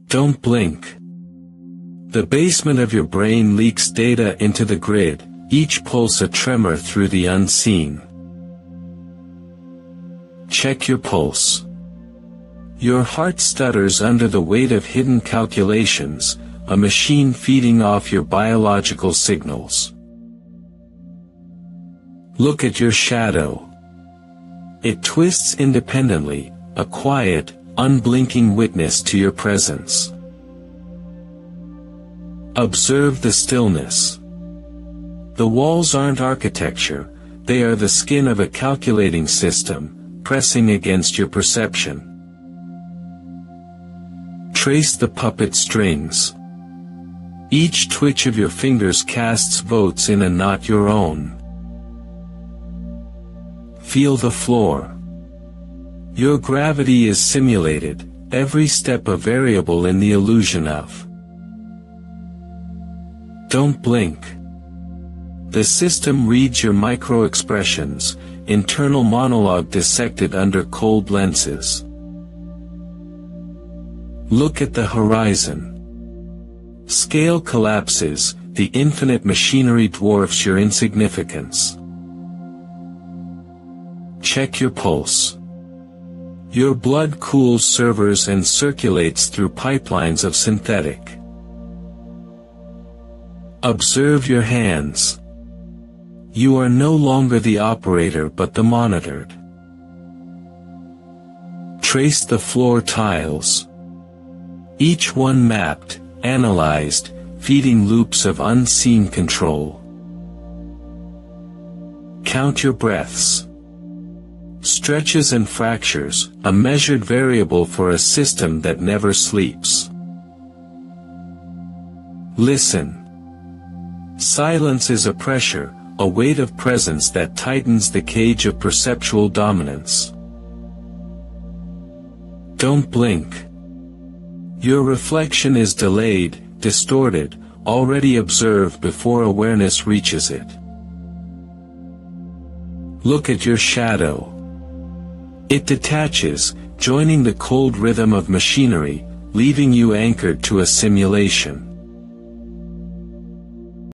Don't blink. The basement of your brain leaks data into the grid, each pulse a tremor through the unseen. Check your pulse. Your heart stutters under the weight of hidden calculations, a machine feeding off your biological signals. Look at your shadow. It twists independently, a quiet, unblinking witness to your presence. Observe the stillness. The walls aren't architecture, they are the skin of a calculating system, pressing against your perception. Trace the puppet strings. Each twitch of your fingers casts votes in a not your own. Feel the floor. Your gravity is simulated, every step a variable in the illusion of. Don't blink. The system reads your micro-expressions, internal monologue dissected under cold lenses. Look at the horizon. Scale collapses, the infinite machinery dwarfs your insignificance. Check your pulse. Your blood cools servers and circulates through pipelines of synthetic. Observe your hands. You are no longer the operator but the monitored. Trace the floor tiles. Each one mapped, analyzed, feeding loops of unseen control. Count your breaths. Stretches and fractures, a measured variable for a system that never sleeps. Listen. Silence is a pressure, a weight of presence that tightens the cage of perceptual dominance. Don't blink. Your reflection is delayed, distorted, already observed before awareness reaches it. Look at your shadow. It detaches, joining the cold rhythm of machinery, leaving you anchored to a simulation.